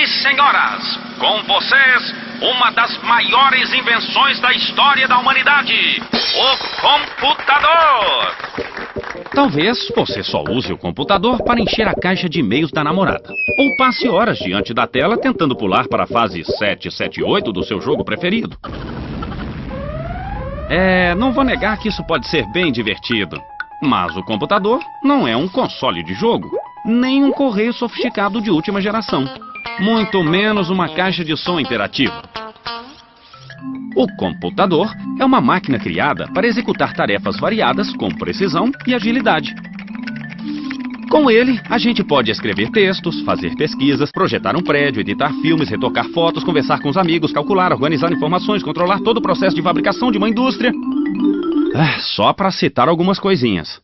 e senhoras, com vocês, uma das maiores invenções da história da humanidade, o computador. Talvez você só use o computador para encher a caixa de e-mails da namorada. Ou passe horas diante da tela tentando pular para a fase 778 do seu jogo preferido. Não vou negar que isso pode ser bem divertido. Mas o computador não é um console de jogo, nem um correio sofisticado de última geração. Muito menos uma caixa de som imperativa. O computador é uma máquina criada para executar tarefas variadas com precisão e agilidade. Com ele, a gente pode escrever textos, fazer pesquisas, projetar um prédio, editar filmes, retocar fotos, conversar com os amigos, calcular, organizar informações, controlar todo o processo de fabricação de uma indústria. Só para citar algumas coisinhas.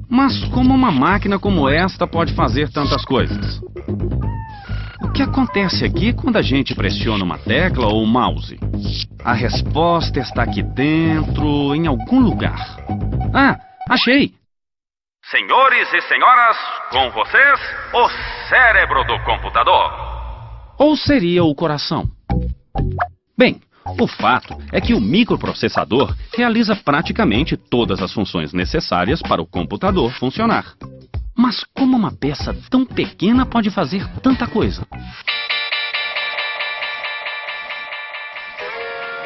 Mas como uma máquina como esta pode fazer tantas coisas? O que acontece aqui quando a gente pressiona uma tecla ou um mouse? A resposta está aqui dentro, em algum lugar. Achei! Senhores e senhoras, com vocês, o cérebro do computador. Ou seria o coração? Bem, o fato é que o microprocessador realiza praticamente todas as funções necessárias para o computador funcionar. Mas como uma peça tão pequena pode fazer tanta coisa?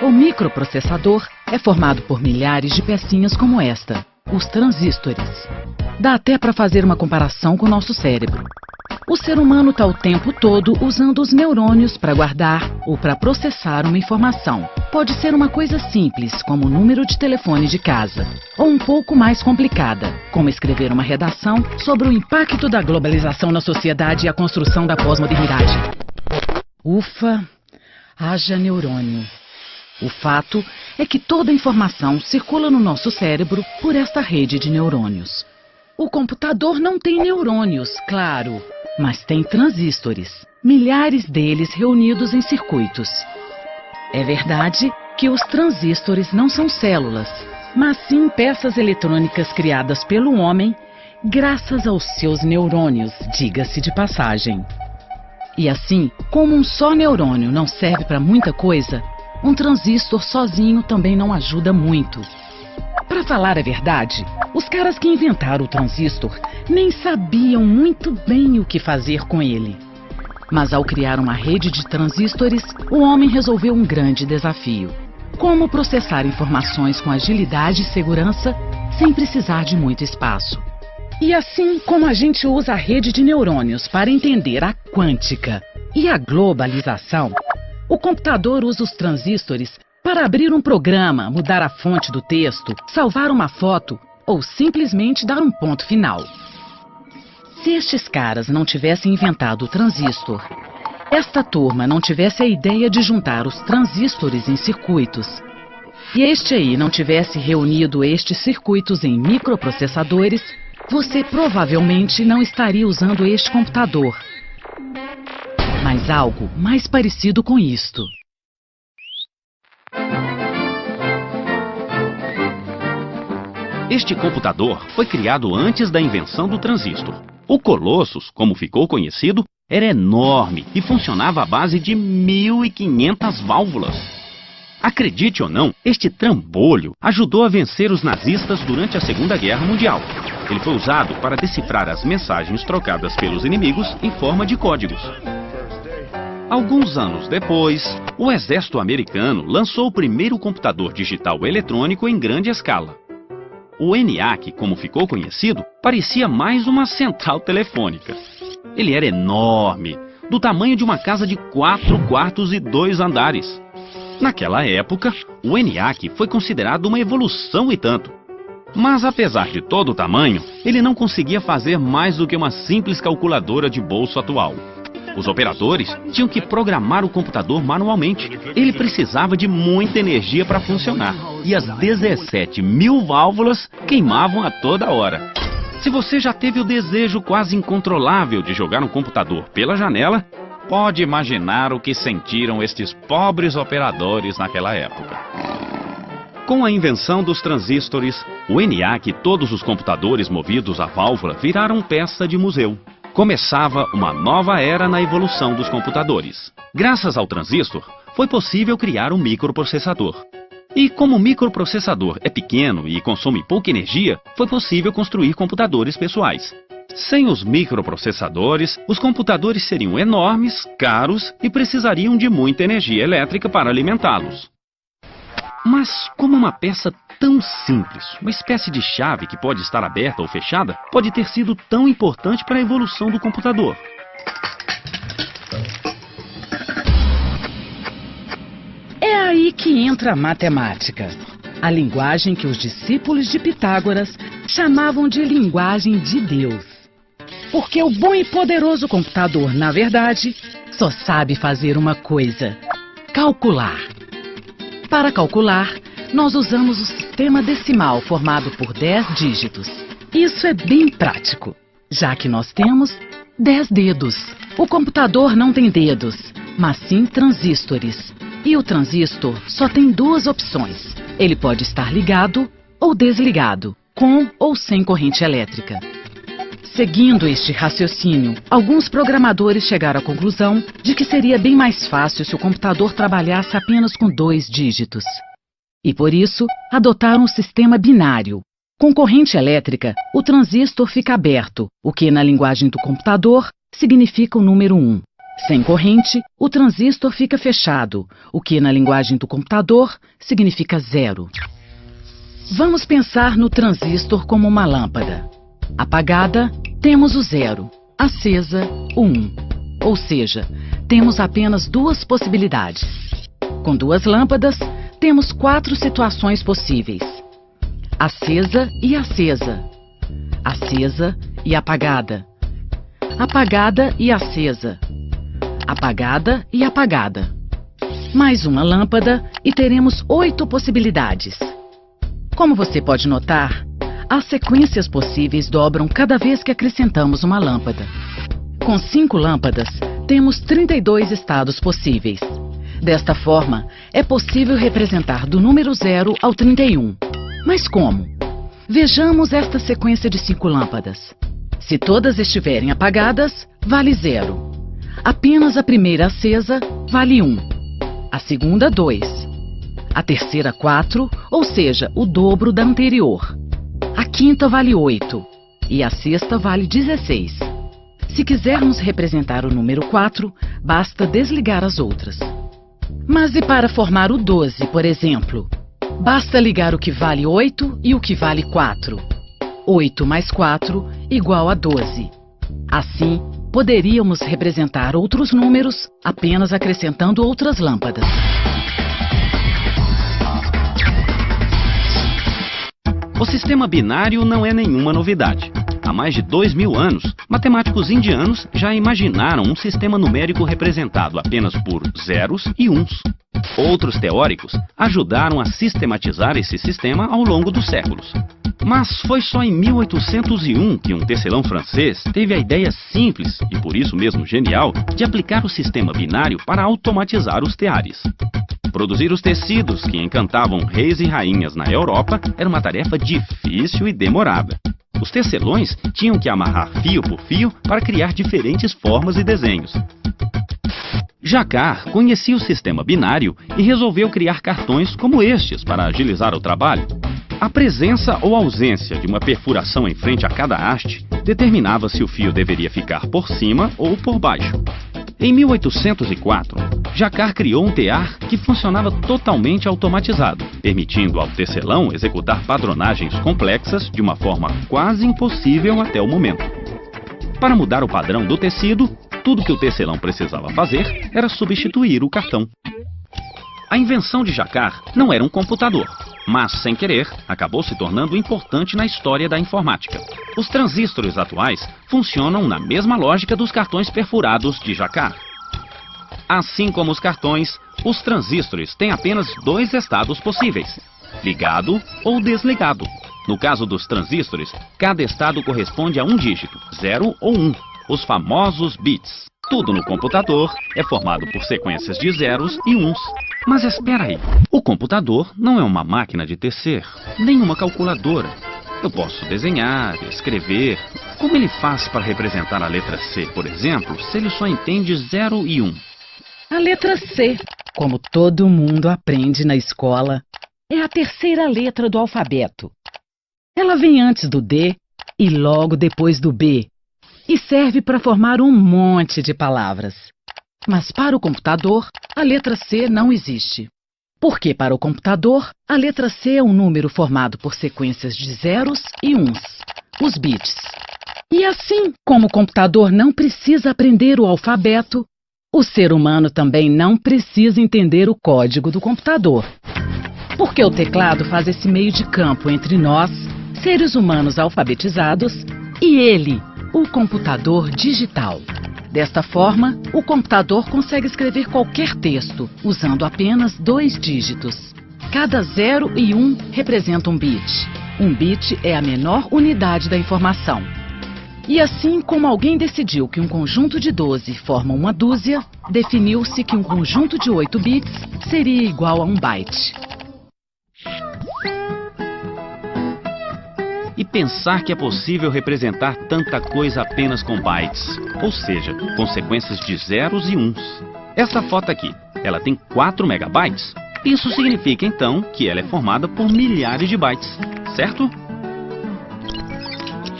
O microprocessador é formado por milhares de pecinhas como esta, os transistores. Dá até para fazer uma comparação com o nosso cérebro. O ser humano está o tempo todo usando os neurônios para guardar ou para processar uma informação. Pode ser uma coisa simples, como o número de telefone de casa, ou um pouco mais complicada, como escrever uma redação sobre o impacto da globalização na sociedade e a construção da pós-modernidade. Ufa, haja neurônio. O fato é que toda a informação circula no nosso cérebro por esta rede de neurônios. O computador não tem neurônios, claro, mas tem transistores, milhares deles reunidos em circuitos. É verdade que os transistores não são células, mas sim peças eletrônicas criadas pelo homem graças aos seus neurônios, diga-se de passagem. E assim, como um só neurônio não serve para muita coisa, um transistor sozinho também não ajuda muito. Para falar a verdade, os caras que inventaram o transistor nem sabiam muito bem o que fazer com ele. Mas ao criar uma rede de transistores, o homem resolveu um grande desafio. Como processar informações com agilidade e segurança sem precisar de muito espaço. E assim como a gente usa a rede de neurônios para entender a quântica e a globalização, o computador usa os transistores para abrir um programa, mudar a fonte do texto, salvar uma foto ou simplesmente dar um ponto final. Se estes caras não tivessem inventado o transistor, esta turma não tivesse a ideia de juntar os transistores em circuitos, e este aí não tivesse reunido estes circuitos em microprocessadores, você provavelmente não estaria usando este computador. Mas algo mais parecido com isto. Este computador foi criado antes da invenção do transistor. O Colossus, como ficou conhecido, era enorme e funcionava à base de 1.500 válvulas. Acredite ou não, este trambolho ajudou a vencer os nazistas durante a Segunda Guerra Mundial. Ele foi usado para decifrar as mensagens trocadas pelos inimigos em forma de códigos. Alguns anos depois, o exército americano lançou o primeiro computador digital eletrônico em grande escala. O ENIAC, como ficou conhecido, parecia mais uma central telefônica. Ele era enorme, do tamanho de uma casa de 4 quartos e 2 andares. Naquela época, o ENIAC foi considerado uma evolução e tanto. Mas apesar de todo o tamanho, ele não conseguia fazer mais do que uma simples calculadora de bolso atual. Os operadores tinham que programar o computador manualmente. Ele precisava de muita energia para funcionar. E as 17.000 válvulas queimavam a toda hora. Se você já teve o desejo quase incontrolável de jogar um computador pela janela, pode imaginar o que sentiram estes pobres operadores naquela época. Com a invenção dos transistores, o ENIAC e todos os computadores movidos a válvula viraram peça de museu. Começava uma nova era na evolução dos computadores. Graças ao transistor, foi possível criar um microprocessador. E como o microprocessador é pequeno e consome pouca energia, foi possível construir computadores pessoais. Sem os microprocessadores, os computadores seriam enormes, caros e precisariam de muita energia elétrica para alimentá-los. Mas como uma peça tão simples, uma espécie de chave que pode estar aberta ou fechada, pode ter sido tão importante para a evolução do computador? É aí que entra a matemática, a linguagem que os discípulos de Pitágoras chamavam de linguagem de Deus. Porque o bom e poderoso computador, na verdade, só sabe fazer uma coisa: calcular. Para calcular, nós usamos o sistema decimal formado por 10 dígitos. Isso é bem prático, já que nós temos 10 dedos. O computador não tem dedos, mas sim transistores. E o transistor só tem duas opções. Ele pode estar ligado ou desligado, com ou sem corrente elétrica. Seguindo este raciocínio, alguns programadores chegaram à conclusão de que seria bem mais fácil se o computador trabalhasse apenas com 2 dígitos. E por isso, adotaram um sistema binário. Com corrente elétrica, o transistor fica aberto, o que na linguagem do computador significa o número 1. Sem corrente, o transistor fica fechado, o que na linguagem do computador significa 0. Vamos pensar no transistor como uma lâmpada. Apagada, temos o 0. Acesa, o 1. Ou seja, temos apenas duas possibilidades. Com duas lâmpadas, temos 4 situações possíveis: acesa e acesa, acesa e apagada, apagada e acesa, apagada e apagada. Mais uma lâmpada e teremos 8 possibilidades. Como você pode notar, as sequências possíveis dobram cada vez que acrescentamos uma lâmpada. Com 5 lâmpadas, temos 32 estados possíveis. Desta forma, é possível representar do número 0 ao 31. Mas como? Vejamos esta sequência de 5 lâmpadas. Se todas estiverem apagadas, vale 0. Apenas a primeira acesa vale 1. A segunda, 2. A terceira, 4, ou seja, o dobro da anterior. A quinta vale 8 e a sexta vale 16. Se quisermos representar o número 4, basta desligar as outras. Mas e para formar o 12, por exemplo? Basta ligar o que vale 8 e o que vale 4. 8 mais 4 igual a 12. Assim, poderíamos representar outros números apenas acrescentando outras lâmpadas. O sistema binário não é nenhuma novidade. Há mais de 2000 anos, matemáticos indianos já imaginaram um sistema numérico representado apenas por zeros e uns. Outros teóricos ajudaram a sistematizar esse sistema ao longo dos séculos. Mas foi só em 1801 que um tecelão francês teve a ideia simples, e por isso mesmo genial, de aplicar o sistema binário para automatizar os teares. Produzir os tecidos que encantavam reis e rainhas na Europa era uma tarefa difícil e demorada. Os tecelões tinham que amarrar fio por fio para criar diferentes formas e desenhos. Jacquard conhecia o sistema binário e resolveu criar cartões como estes para agilizar o trabalho. A presença ou ausência de uma perfuração em frente a cada haste determinava se o fio deveria ficar por cima ou por baixo. Em 1804, Jacquard criou um tear que funcionava totalmente automatizado, permitindo ao tecelão executar padronagens complexas de uma forma quase impossível até o momento. Para mudar o padrão do tecido, tudo que o tecelão precisava fazer era substituir o cartão. A invenção de Jacquard não era um computador, mas, sem querer, acabou se tornando importante na história da informática. Os transistores atuais funcionam na mesma lógica dos cartões perfurados de Jacquard. Assim como os cartões, os transistores têm apenas 2 estados possíveis: ligado ou desligado. No caso dos transistores, cada estado corresponde a um dígito, 0 ou 1, os famosos bits. Tudo no computador é formado por sequências de zeros e uns. Mas espera aí, o computador não é uma máquina de tecer, nem uma calculadora. Eu posso desenhar, escrever, Como ele faz para representar a letra C, por exemplo, se ele só entende 0 e 1? A letra C, como todo mundo aprende na escola, é a terceira letra do alfabeto. Ela vem antes do D e logo depois do B, e serve para formar um monte de palavras. Mas para o computador, a letra C não existe. Porque para o computador, a letra C é um número formado por sequências de zeros e uns, os bits. E assim como o computador não precisa aprender o alfabeto, o ser humano também não precisa entender o código do computador. Porque o teclado faz esse meio de campo entre nós, seres humanos alfabetizados, e ele, o computador digital. Desta forma, o computador consegue escrever qualquer texto, usando apenas 2 dígitos. Cada 0 e 1 representa um bit. Um bit é a menor unidade da informação. E assim como alguém decidiu que um conjunto de 12 forma uma dúzia, definiu-se que um conjunto de 8 bits seria igual a um byte. E pensar que é possível representar tanta coisa apenas com bytes, ou seja, com sequências de zeros e uns. Essa foto aqui, ela tem 4 megabytes. Isso significa então que ela é formada por milhares de bytes, certo?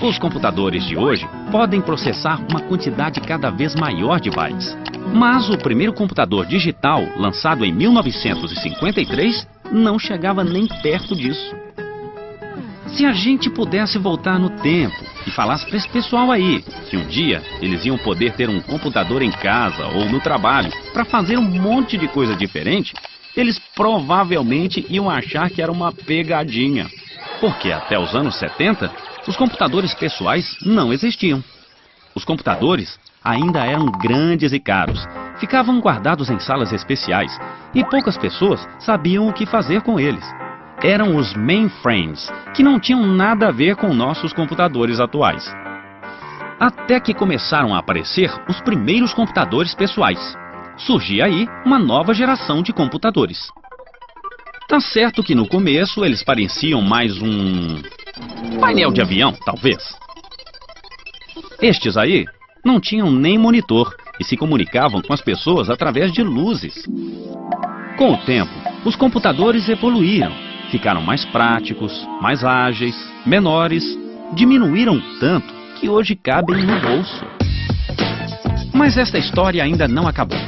Os computadores de hoje podem processar uma quantidade cada vez maior de bytes. Mas o primeiro computador digital, lançado em 1953, não chegava nem perto disso. Se a gente pudesse voltar no tempo e falasse para esse pessoal aí que um dia eles iam poder ter um computador em casa ou no trabalho para fazer um monte de coisa diferente, eles provavelmente iam achar que era uma pegadinha. Porque até os anos 70, os computadores pessoais não existiam. Os computadores ainda eram grandes e caros, ficavam guardados em salas especiais e poucas pessoas sabiam o que fazer com eles. Eram os mainframes, que não tinham nada a ver com nossos computadores atuais. Até que começaram a aparecer os primeiros computadores pessoais. Surgia aí uma nova geração de computadores. Tá certo que no começo eles pareciam mais um painel de avião, talvez. Estes aí não tinham nem monitor e se comunicavam com as pessoas através de luzes. Com o tempo, os computadores evoluíram. Ficaram mais práticos, mais ágeis, menores, diminuíram tanto que hoje cabem no bolso. Mas esta história ainda não acabou.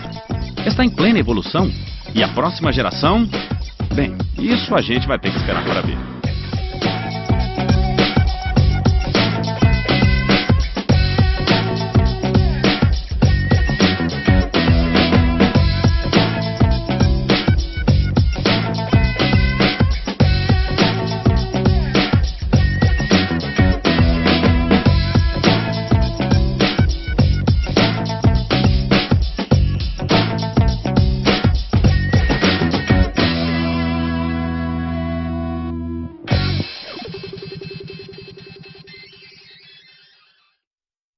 Está em plena evolução e a próxima geração, bem, isso a gente vai ter que esperar para ver.